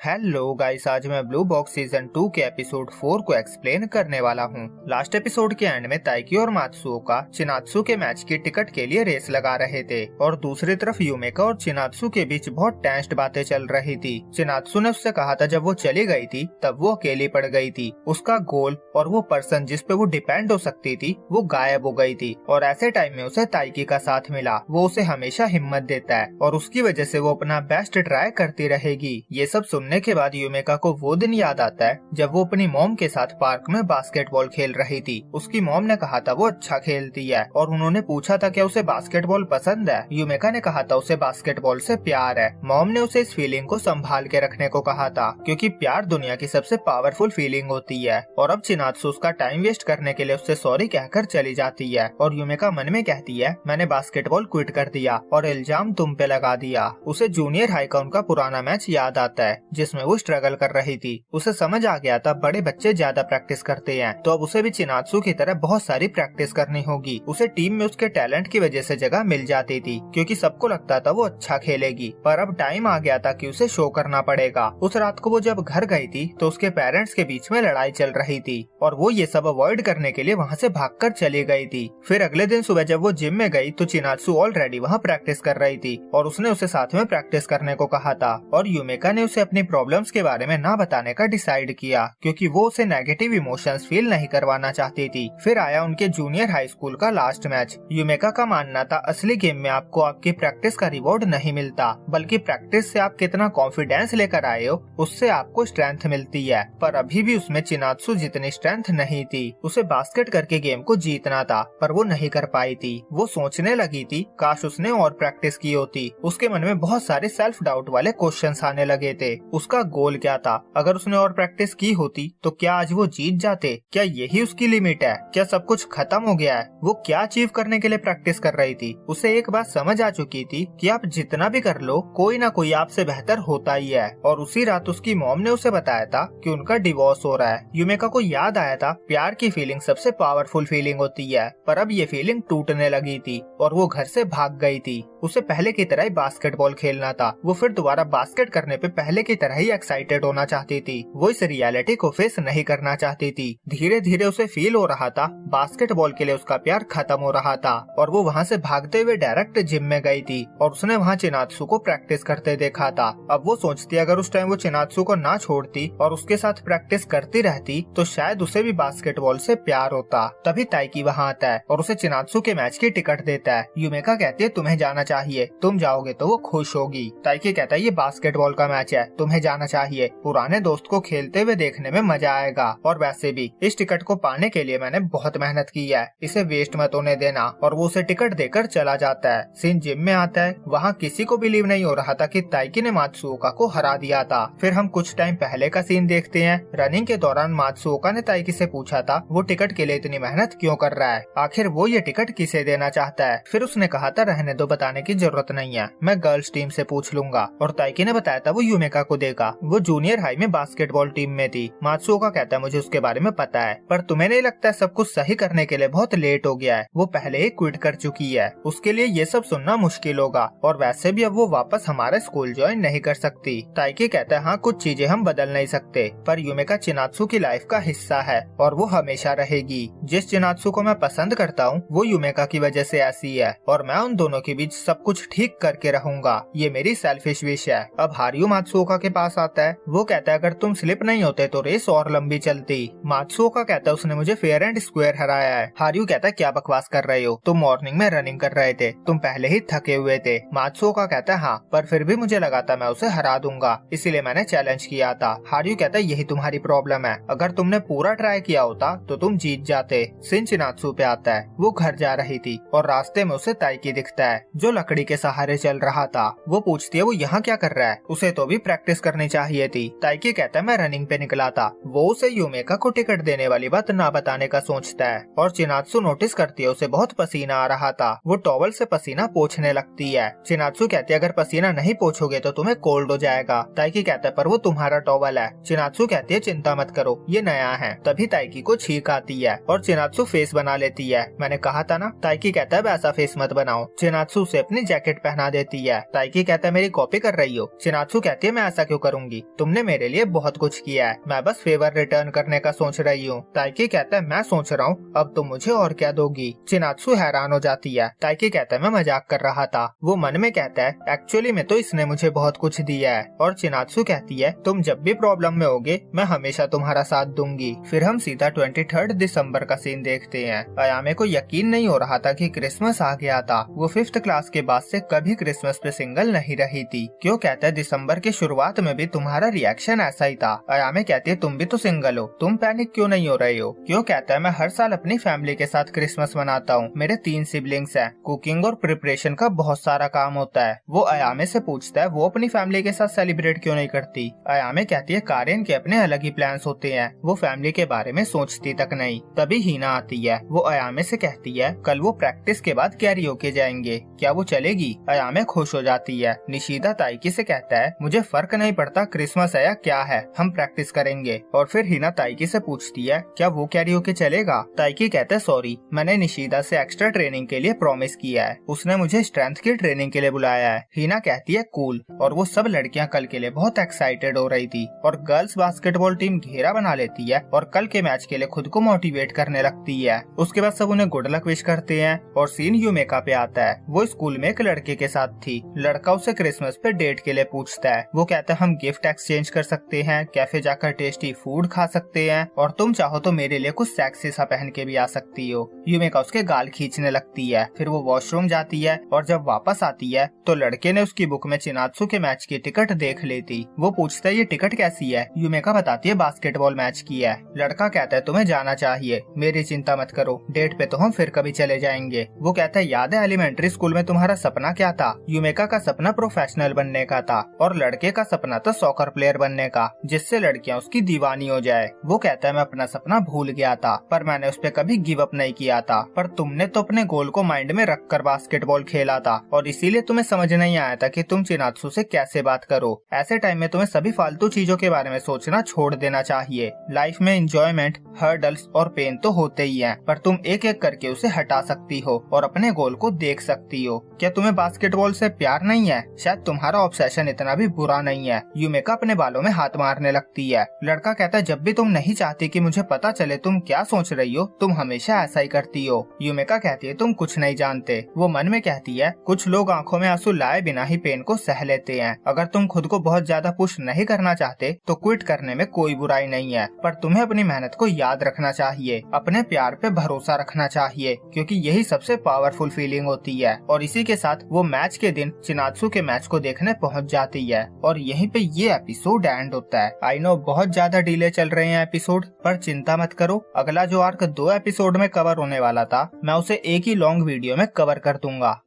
Hello guys, आज मैं blue box season 2 के एपिसोड 4 को एक्सप्लेन करने वाला हूँ। लास्ट एपिसोड के एंड में ताइकी और मात्सुओका चिनात्सु के मैच की टिकट के लिए रेस लगा रहे थे और दूसरी तरफ यूमेका और चिनात्सु के बीच बहुत टेंस्ड बातें चल रही थी। चिनात्सु ने उससे कहा था जब वो चली गई थी तब वो अकेली पड़ गई थी, उसका गोल और वो पर्सन जिस पे वो डिपेंड हो सकती थी वो गायब हो गई थी और ऐसे टाइम में उसे ताइकी का साथ मिला। वो उसे हमेशा हिम्मत देता है और उसकी वजह से वो अपना बेस्ट ट्राई करती रहेगी। ये सब सुनने के बाद यूमेका को वो दिन याद आता है जब वो अपनी मॉम के साथ पार्क में बास्केटबॉल खेल रही थी। उसकी मॉम ने कहा था वो अच्छा खेलती है और उन्होंने पूछा था क्या उसे बास्केटबॉल पसंद है। यूमेका ने कहा था उसे बास्केटबॉल से प्यार है। मॉम ने उसे इस फीलिंग को संभाल के रखने को कहा था क्योंकि प्यार दुनिया की सबसे पावरफुल फीलिंग होती है। और अब चिनात्सु उसका टाइम वेस्ट करने के लिए उससे सॉरी कहकर चली जाती है और यूमेका मन में कहती है मैंने बास्केटबॉल क्विट कर दिया और इल्जाम तुम पे लगा दिया। उसे जूनियर हाई का उनका पुराना मैच याद आता है जिसमें वो स्ट्रगल कर रही थी। उसे समझ आ गया था बड़े बच्चे ज्यादा प्रैक्टिस करते हैं तो अब उसे भी चिनात्सु की तरह बहुत सारी प्रैक्टिस करनी होगी। उसे टीम में उसके टैलेंट की वजह से जगह मिल जाती थी क्योंकि सबको लगता था वो अच्छा खेलेगी, पर अब टाइम आ गया था कि उसे शो करना पड़ेगा। उस रात को वो जब घर गई थी तो उसके पेरेंट्स के बीच में लड़ाई चल रही थी और वो ये सब अवॉइड करने के लिए वहाँ से भागकर चली गई थी। फिर अगले दिन सुबह जब वो जिम में गई तो चिनात्सु ऑलरेडी वहाँ प्रैक्टिस कर रही थी और उसने उसे साथ में प्रैक्टिस करने को कहा था और यूमेका ने उसे अपनी प्रॉब्लम्स के बारे में ना बताने का डिसाइड किया क्योंकि वो उसे नेगेटिव इमोशंस फील नहीं करवाना चाहती थी। फिर आया उनके जूनियर हाई स्कूल का लास्ट मैच। यूमेका का मानना था असली गेम में आपको आपकी प्रैक्टिस का रिवॉर्ड नहीं मिलता बल्कि प्रैक्टिस से आप कितना कॉन्फिडेंस लेकर आए हो उससे आपको स्ट्रेंथ मिलती है। पर अभी भी उसमें चिनात्सु जितनी स्ट्रेंथ नहीं थी। उसे बास्केट करके गेम को जीतना था पर वो नहीं कर पाई थी। वो सोचने लगी थी काश उसने और प्रैक्टिस की होती। उसके मन में बहुत सारे सेल्फ डाउट वाले क्वेश्चंस आने लगे थे। उसका गोल क्या था? अगर उसने और प्रैक्टिस की होती तो क्या आज वो जीत जाते? क्या यही उसकी लिमिट है? क्या सब कुछ खत्म हो गया है? वो क्या अचीव करने के लिए प्रैक्टिस कर रही थी? उसे एक बात समझ आ चुकी थी कि आप जितना भी कर लो कोई ना कोई आपसे बेहतर होता ही है। और उसी रात उसकी मॉम ने उसे बताया था कि उनका डिवोर्स हो रहा है। यूमेका को याद आया था प्यार की फीलिंग सबसे पावरफुल फीलिंग होती है, पर अब ये फीलिंग टूटने लगी थी और वो घर से भाग गई थी। उसे पहले की तरह ही बास्केटबॉल खेलना था। वो फिर दोबारा बास्केट करने पे पहले की तरह ही एक्साइटेड होना चाहती थी। वो इस रियलिटी को फेस नहीं करना चाहती थी। धीरे धीरे उसे फील हो रहा था बास्केटबॉल के लिए उसका प्यार खत्म हो रहा था और वो वहाँ से भागते हुए डायरेक्ट जिम में गई थी और उसने वहाँ चिनात्सु को प्रैक्टिस करते देखा था। अब वो सोचती अगर उस टाइम वो चिनात्सु को ना छोड़ती और उसके साथ प्रैक्टिस करती रहती तो शायद उसे भी बास्केटबॉल से प्यार होता। तभी ताइकी वहाँ आता है और उसे चिनात्सु के मैच की टिकट देता है। यूमेका कहती है तुम्हें जाना चाहिए, तुम जाओगे तो वो खुश होगी। ताइकी कहता है ये बास्केटबॉल का मैच है, तुम्हें जाना चाहिए, पुराने दोस्त को खेलते हुए देखने में मजा आएगा और वैसे भी इस टिकट को पाने के लिए मैंने बहुत मेहनत की है, इसे वेस्ट मत होने देना। और वो उसे टिकट देकर चला जाता है। सीन जिम में आता है। वहाँ किसी को बिलीव नहीं हो रहा था कि ताइकी ने मात्सुओका को हरा दिया था। फिर हम कुछ टाइम पहले का सीन देखते हैं। रनिंग के दौरान मात्सुओका ने ताइकी से पूछा था वो टिकट के लिए इतनी मेहनत क्यों कर रहा है, आखिर वो ये टिकट किसे देना चाहता है। फिर उसने कहा था रहने दो, बताने की जरूरत नहीं है, मैं गर्ल्स टीम से पूछ लूंगा। और ताइकी ने बताया था वो यूमेका को देगा। वो जूनियर हाई में बास्केटबॉल टीम में थी। मात्सुओका कहता है मुझे उसके बारे में पता है, पर तुम्हें नहीं लगता सब कुछ सही करने के लिए बहुत लेट हो गया है? वो पहले ही क्विट कर चुकी है, उसके लिए ये सब सुनना मुश्किल होगा और वैसे भी अब वो वापस हमारे स्कूल ज्वाइन नहीं कर सकती। ताइकी कहता है हाँ कुछ चीजें हम बदल नहीं सकते, पर यूमेका चिनात्सु की लाइफ का हिस्सा है और वो हमेशा रहेगी। जिस चिनात्सु को मैं पसंद करता हूँ वो यूमेका की वजह से ऐसी है और मैं उन दोनों के बीच सब कुछ ठीक करके रहूंगा, ये मेरी सेल्फिश विश है। अब हारियो मात्सुओका के पास आता है। वो कहता है अगर तुम स्लिप नहीं होते तो रेस और लंबी चलती। मात्सुओका कहता है उसने मुझे फेयर एंड स्क्वायर हराया है। हारियो कहता है क्या बकवास कर रहे हो, तुम मॉर्निंग में रनिंग कर रहे थे, तुम पहले ही थके हुए थे। मात्सुओका कहता है हाँ, पर फिर भी मुझे लगा था मैं उसे हरा दूंगा, इसीलिए मैंने चैलेंज किया था। हारियो कहता है यही तुम्हारी प्रॉब्लम है, अगर तुमने पूरा ट्राई किया होता तो तुम जीत जाते। सिन चिनात्सु पे आता है। वो घर जा रही थी और रास्ते में उसे ताइकी दिखता है जो लकड़ी के सहारे चल रहा था। वो पूछती है वो यहाँ क्या कर रहा है, उसे तो भी प्रैक्टिस करनी चाहिए थी। ताइकी कहता है मैं रनिंग पे निकला था। वो उसे यूमेका को टिकट देने वाली बात ना बताने का सोचता है और चिनात्सु नोटिस करती है उसे बहुत पसीना आ रहा था। वो टॉवल से पसीना पोंछने लगती है। चिनात्सु कहती है अगर पसीना नहीं पोंछोगे तो तुम्हें कोल्ड हो जाएगा। ताइकी कहता है पर वो तुम्हारा टॉवल है। चिनात्सु कहती है चिंता मत करो, ये नया है। तभी ताइकी को छींक आती है और चिनात्सु फेस बना लेती है। मैंने कहा था ना। ताइकी कहता है वैसा फेस मत बनाओ। चिनात्सु उसे अपनी जैकेट पहना देती है। ताइकी कहता है मेरी कॉपी कर रही हो। चिनात्सु कहती है मैं ऐसा क्यों करूंगी, तुमने मेरे लिए बहुत कुछ किया है, मैं बस फेवर रिटर्न करने का सोच रही हूँ। ताइकी कहता है मैं सोच रहा हूँ अब तुम मुझे और क्या दोगी। चिनात्सु हैरान हो जाती है। ताइकी कहता है मैं मजाक कर रहा था। वो मन में कहता है एक्चुअली में तो इसने मुझे बहुत कुछ दिया है। और चिनात्सु कहती है तुम जब भी प्रॉब्लम में होगे मैं हमेशा तुम्हारा साथ दूंगी। फिर हम सीधा 23 दिसंबर का सीन देखते हैं। अयामे को यकीन नहीं हो रहा था कि क्रिसमस आ गया था। वो 5th क्लास के बाद से कभी क्रिसमस पे सिंगल नहीं रही थी। क्यों कहता है दिसंबर की शुरुआत में भी तुम्हारा रिएक्शन ऐसा ही था। अयामे कहती है तुम भी तो सिंगल हो, तुम पैनिक क्यों नहीं हो रहे हो। क्यों कहता है मैं हर साल अपनी फैमिली के साथ क्रिसमस मनाता हूँ, मेरे 3 सिबलिंग्स हैं, कुकिंग और प्रिपरेशन का बहुत सारा काम होता है। वो अयामे से पूछता है वो अपनी फैमिली के साथ सेलिब्रेट क्यों नहीं करती। अयामे कहती है कारेन के अपने अलग ही प्लान्स होते हैं, वो फैमिली के बारे में सोचती तक नहीं। तभी हीना आती है। वो अयामे से कहती है कल वो प्रैक्टिस के बाद कैरियोके जाएंगे, क्या वो चलेगी। अयामे खुश हो जाती है। निशिदा ताइकी से कहता है मुझे फर्क नहीं पड़ता क्रिसमस है या क्या है, हम प्रैक्टिस करेंगे। और फिर हीना ताइकी से पूछती है क्या वो कैरियोके चलेगा। ताइकी कहता है सॉरी, मैंने निशिदा से एक्स्ट्रा ट्रेनिंग के लिए प्रॉमिस किया है, उसने मुझे स्ट्रेंथ की ट्रेनिंग के लिए बुलाया है। हीना कहती है कूल। और वो सब लड़कियां कल के लिए बहुत एक्साइटेड हो रही थी। और गर्ल्स बास्केटबॉल टीम घेरा बना लेती है और कल के मैच के लिए खुद को मोटिवेट करने लगती है। उसके बाद सब उन्हें गुड लक विश करते हैं और सीन यूमेका पे आता है। वो स्कूल में एक लड़के के साथ थी। लड़का उसे क्रिसमस पे डेट के लिए पूछता है। वो कहता है हम गिफ्ट एक्सचेंज कर सकते हैं, कैफे जाकर टेस्टी फूड खा सकते हैं और तुम चाहो तो मेरे लिए कुछ सेक्सी सा पहन के भी आ सकती हो। यूमेका उसके गाल खींचने लगती है। फिर वो वॉशरूम जाती है और जब वापस आती है तो लड़के ने उसकी बुक में चिनात्सु के मैच की टिकट देख ली थी। वो पूछता है ये टिकट कैसी है। यूमेका बताती है बास्केटबॉल मैच की है। लड़का कहता है तुम्हें जाना चाहिए, मेरी चिंता मत करो, डेट पे तो हम फिर कभी चले जाएंगे। वो कहता है याद है एलिमेंट्री स्कूल में तुम्हारा सपना क्या था। यूमेका का सपना प्रोफेशनल बनने का था और लड़के का सपना था सॉकर प्लेयर बनने का, जिससे लड़कियां उसकी दीवानी हो जाए। वो कहता है मैं अपना सपना भूल गया था पर मैंने उस पर कभी गिव अप नहीं किया था, पर तुमने तो अपने गोल को माइंड में रख कर बास्केटबॉल खेला था और इसीलिए तुम्हें समझ नहीं आया था कि तुम चिनात्सु से कैसे बात करो। ऐसे टाइम में तुम्हें सभी फालतू चीजों के बारे में सोचना छोड़ देना चाहिए। लाइफ में एंजॉयमेंट, हर्डल्स और पेन तो होते ही हैं, पर तुम एक एक करके उसे हटा सकती हो और अपने गोल को देख सकती हो। क्या तुम्हें बास्केटबॉल से प्यार नहीं है? शायद तुम्हारा ऑब्सेशन इतना भी बुरा नहीं है। यूमेका अपने बालों में हाथ मारने लगती है। लड़का कहता है जब भी तुम नहीं चाहती कि मुझे पता चले तुम क्या सोच रही हो, तुम हमेशा ऐसा ही करती हो। यूमेका कहती है तुम कुछ नहीं जानते। वो मन में कहती है कुछ लोग आंखों में आंसू लाए बिना ही पेन को सह लेते हैं। अगर तुम खुद को बहुत ज्यादा पुश नहीं करना चाहते तो क्विट करने में कोई बुराई नहीं है, पर तुम्हें अपनी मेहनत को याद रखना चाहिए, अपने प्यार पे भरोसा रखना चाहिए, क्योंकि यही सबसे पावरफुल फीलिंग होती है। और इसी के साथ वो मैच के दिन चिनात्सु के मैच को देखने पहुंच जाती है और यहीं पे ये एपिसोड एंड होता है। आई नो बहुत ज्यादा डिले चल रहे हैं एपिसोड, पर चिंता मत करो, अगला जो आर्क 2 एपिसोड में कवर होने वाला था मैं उसे एक ही लॉन्ग वीडियो में कवर कर दूंगा।